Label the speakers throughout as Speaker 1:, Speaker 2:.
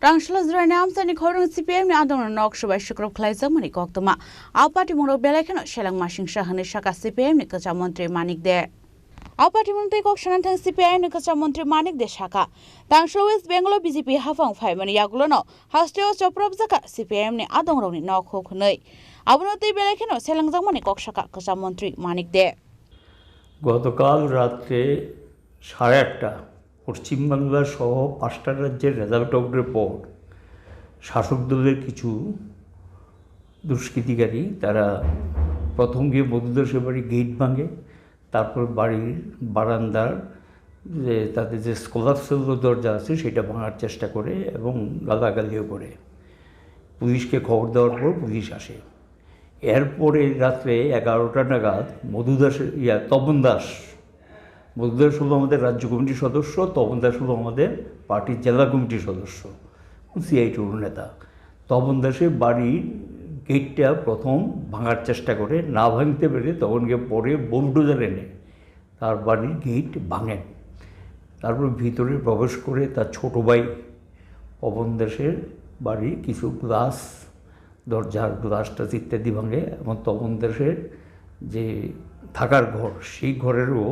Speaker 1: Rangshla Zrani Amsani Korung CPM ni Adon Nokshba Shukrop Klaisa Mani Koktoma. Alpati Muro Belekano Shelang Mashing Shahani Shaka CPM ni Kacha Montri Manik de. Alpati Munti Kokshanantang CPM ni Kacha Montri Manik de Shaka. Rangshla West Bengal BJP Hafang Faimani Yagulono. Hasteo Choprop Zaka CPM ni Adon Roni Nokho Kunoi. Abunoti Belekano Shelang Zamani Kokshaka Kacha Montri Manik de.
Speaker 2: গতকাল রাত্রে 8:30 পশ্চিমবাংলা সহ 5টা রাজ্যের result আউটের পর শাসক দলের কিছু দুষ্কৃতিকারী তারা প্রথম গিয়ে মধুদাসের বাড়ি গেট ভাঙে, তারপর বাড়ির বারান্দার যে তাদের যে স্কলারসেল দরজা আছে সেটা ভাঙার চেষ্টা করে এবং গালাগালিও করে। পুলিশকে খবর দেওয়ার পর পুলিশ আসে। এরপরে রাত্রে 11টা নাগাদ তপন দাস হলো আমাদের রাজ্য কমিটির সদস্য, তপন দাস হলো আমাদের পার্টির জেলা কমিটির সদস্য, সিআইটির নেতা। তপন দাসের বাড়ির গেটটা প্রথম ভাঙার চেষ্টা করে, না ভাঙতে পেরে তখনকে পরে বুলডোজার এনে তার বাড়ির গেট ভাঙেন। তারপর ভিতরে প্রবেশ করে তার ছোট ভাই পবন দাসের বাড়ি কিছু গ্লাস, দরজার গ্লাসটা ইত্যাদি ভাঙে এবং তপন দাসের যে থাকার ঘর সেই ঘরেরও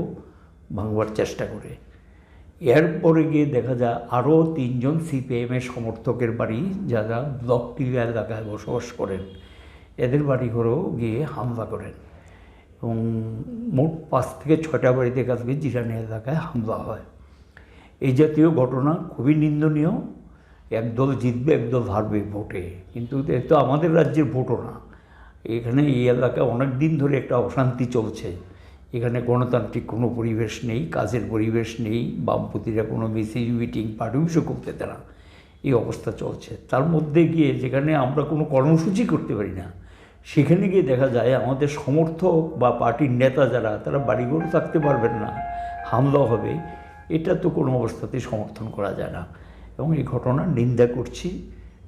Speaker 2: ভাঙবার চেষ্টা করে। এরপরে গিয়ে দেখা যায় আরও 3 জন সিপিএমের সমর্থকের বাড়ি যারা ব্লক টিলা এলাকায় বসবাস করেন, এদের বাড়ি ঘরেও গিয়ে হামলা করেন এবং মোট 5 থেকে 6টা বাড়িতে কাছে জিরানি এলাকায় হামলা হয়। এই জাতীয় ঘটনা খুবই নিন্দনীয়। একদল জিতবে একদল হারবে ভোটে, কিন্তু এ তো আমাদের রাজ্যের ভোটও না। এখানে এই এলাকায় অনেক দিন ধরে একটা অশান্তি চলছে। এখানে গণতান্ত্রিক কোনো পরিবেশ নেই, কাজের পরিবেশ নেই, বামপন্থীরা কোনো মিটিং পার্টি অফিসও করতে দেয় না, এই অবস্থা চলছে। তার মধ্যে গিয়ে যেখানে আমরা কোনো কর্মসূচি করতে পারি না, সেখানে গিয়ে দেখা যায় আমাদের সমর্থক বা পার্টির নেতা যারা তারা বাড়িঘর থাকতে পারবেন না, হামলা হবে। এটা তো কোনো অবস্থাতেই সমর্থন করা যায় না এবং এই ঘটনার নিন্দা করছি।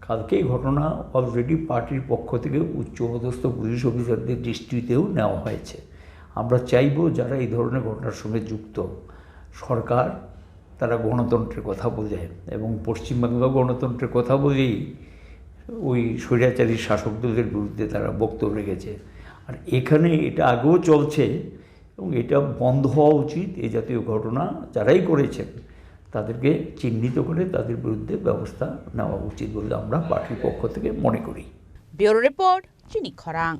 Speaker 2: কালকে এই ঘটনা অলরেডি পার্টির পক্ষ থেকে উচ্চপদস্থ পুলিশ অফিসারদের দৃষ্টিতেও নেওয়া হয়েছে। আমরা চাইব যারা এই ধরনের ঘটনার সঙ্গে যুক্ত, সরকার তারা গণতন্ত্রের কথা বোঝে এবং পশ্চিমবাংলা গণতন্ত্রের কথা বলেই ওই স্বৈরাচারী শাসক দলের বিরুদ্ধে তারা বক্তব্য রেখেছে। আর এখানে এটা আগেও চলছে এবং এটা বন্ধ হওয়া উচিত। এই জাতীয় ঘটনা যারাই করেছেন তাদেরকে চিহ্নিত করে তাদের বিরুদ্ধে ব্যবস্থা নেওয়া উচিত বলে আমরা পার্টির পক্ষ থেকে মনে করি।
Speaker 1: ব্যুরো রিপোর্ট, চিনি খরাং।